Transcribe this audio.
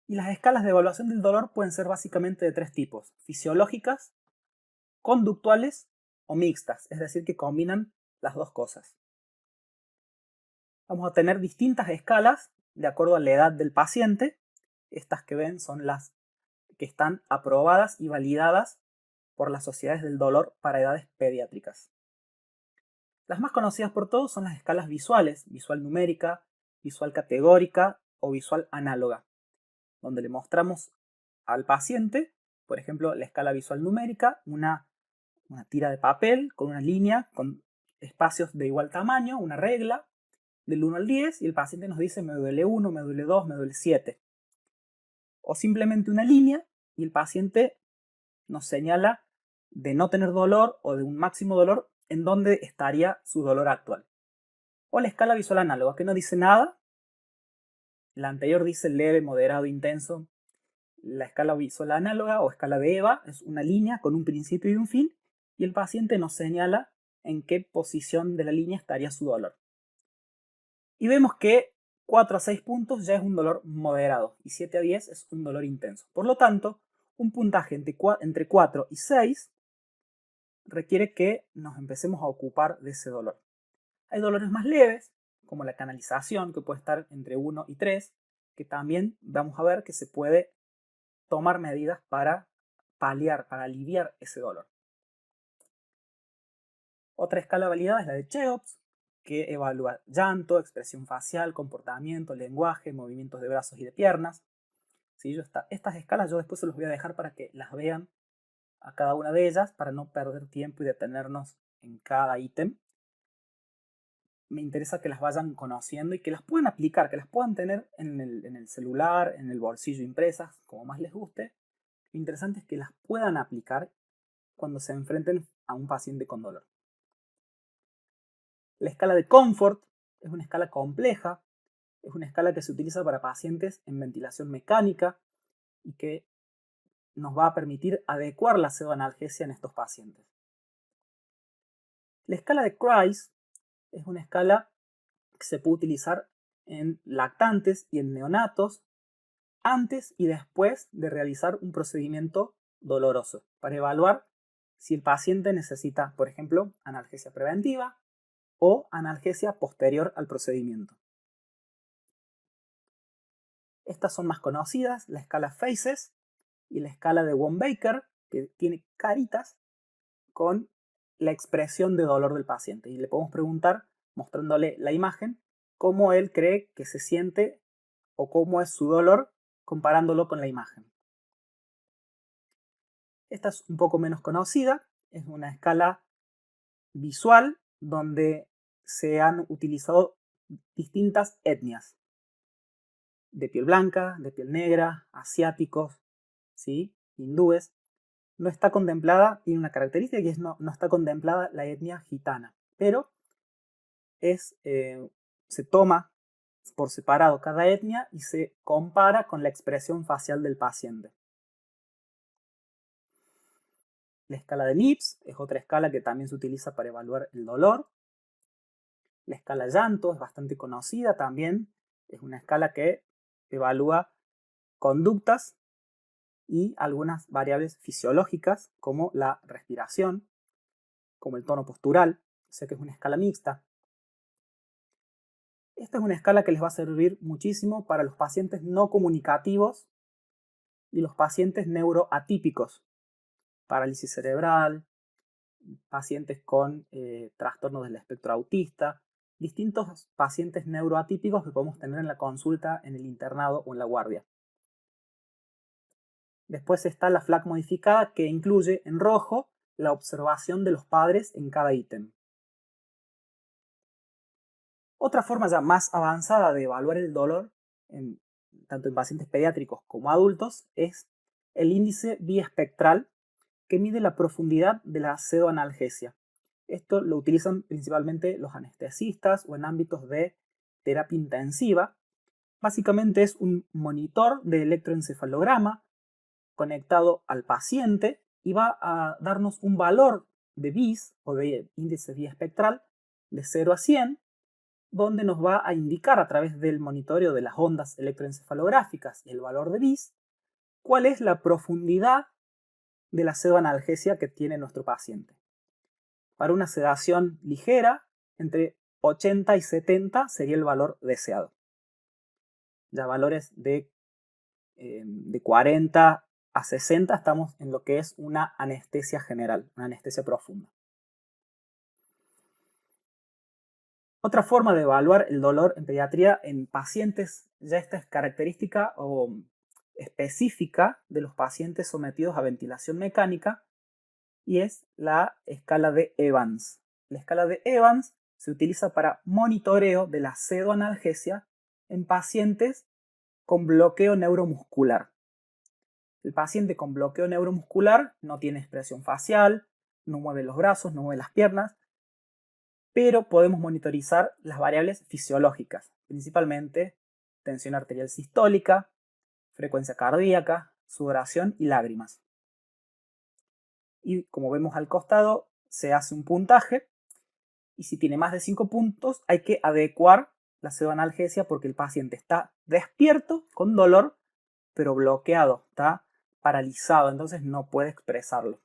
Y las escalas de evaluación del dolor pueden ser básicamente de tres tipos: fisiológicas, conductuales o mixtas, es decir, que combinan las dos cosas. Vamos a tener distintas escalas de acuerdo a la edad del paciente. Estas que ven son las que están aprobadas y validadas por las sociedades del dolor para edades pediátricas. Las más conocidas por todos son las escalas visuales: visual numérica, visual categórica o visual análoga, donde le mostramos al paciente, por ejemplo, la escala visual numérica, una tira de papel con una línea con espacios de igual tamaño, una regla del 1 al 10, y el paciente nos dice: me duele 1, me duele 2, me duele 7. O simplemente una línea y el paciente nos señala de no tener dolor o de un máximo dolor en dónde estaría su dolor actual. O la escala visual análoga, que no dice nada. La anterior dice leve, moderado, intenso. La escala visual análoga o escala de EVA es una línea con un principio y un fin, y el paciente nos señala en qué posición de la línea estaría su dolor. Y vemos que 4 a 6 puntos ya es un dolor moderado y 7 a 10 es un dolor intenso. Por lo tanto, un puntaje entre 4 y 6 requiere que nos empecemos a ocupar de ese dolor. Hay dolores más leves, como la canalización, que puede estar entre 1 y 3, que también vamos a ver que se puede tomar medidas para paliar, para aliviar ese dolor. Otra escala validada es la de Cheops, que evalúa llanto, expresión facial, comportamiento, lenguaje, movimientos de brazos y de piernas. ¿Sí? Estas escalas yo después se los voy a dejar para que las vean a cada una de ellas, para no perder tiempo y detenernos en cada ítem. Me interesa que las vayan conociendo y que las puedan aplicar, que las puedan tener en el celular, en el bolsillo impresas, como más les guste. Lo interesante es que las puedan aplicar cuando se enfrenten a un paciente con dolor. La escala de Comfort es una escala compleja, es una escala que se utiliza para pacientes en ventilación mecánica y que nos va a permitir adecuar la pseudoanalgesia en estos pacientes. La escala de Christ es una escala que se puede utilizar en lactantes y en neonatos antes y después de realizar un procedimiento doloroso, para evaluar si el paciente necesita, por ejemplo, analgesia preventiva o analgesia posterior al procedimiento. Estas son más conocidas: la escala FACES y la escala de Wong-Baker, que tiene caritas con la expresión de dolor del paciente. Y le podemos preguntar, mostrándole la imagen, cómo él cree que se siente o cómo es su dolor comparándolo con la imagen. Esta es un poco menos conocida, es una escala visual donde se han utilizado distintas etnias: de piel blanca, de piel negra, asiáticos, ¿sí? Hindúes. No está contemplada, tiene una característica, que es no está contemplada la etnia gitana, pero se toma por separado cada etnia y se compara con la expresión facial del paciente. La escala de Nips es otra escala que también se utiliza para evaluar el dolor. La escala llanto es bastante conocida también, es una escala que evalúa conductas y algunas variables fisiológicas como la respiración, como el tono postural, o sea que es una escala mixta. Esta es una escala que les va a servir muchísimo para los pacientes no comunicativos y los pacientes neuroatípicos: parálisis cerebral, pacientes con trastornos del espectro autista, distintos pacientes neuroatípicos que podemos tener en la consulta, en el internado o en la guardia. Después está la FLAC modificada, que incluye en rojo la observación de los padres en cada ítem. Otra forma ya más avanzada de evaluar el dolor, tanto en pacientes pediátricos como adultos, es el índice biespectral, que mide la profundidad de la pseudoanalgesia. Esto lo utilizan principalmente los anestesistas o en ámbitos de terapia intensiva. Básicamente es un monitor de electroencefalograma conectado al paciente y va a darnos un valor de BIS o de índice biespectral de 0 a 100, donde nos va a indicar a través del monitoreo de las ondas electroencefalográficas y el valor de BIS cuál es la profundidad de la pseudoanalgesia que tiene nuestro paciente. Para una sedación ligera, entre 80 y 70 sería el valor deseado. Ya valores de 40 a 60 estamos en lo que es una anestesia general, una anestesia profunda. Otra forma de evaluar el dolor en pediatría en pacientes, ya esta es característica o específica de los pacientes sometidos a ventilación mecánica, y es la escala de Evans. La escala de Evans se utiliza para monitoreo de la pseudoanalgesia en pacientes con bloqueo neuromuscular. El paciente con bloqueo neuromuscular no tiene expresión facial, no mueve los brazos, no mueve las piernas, pero podemos monitorizar las variables fisiológicas, principalmente tensión arterial sistólica, frecuencia cardíaca, sudoración y lágrimas. Y como vemos al costado, se hace un puntaje, y si tiene más de 5 puntos hay que adecuar la pseudoanalgesia porque el paciente está despierto con dolor, pero bloqueado, está paralizado, entonces no puede expresarlo.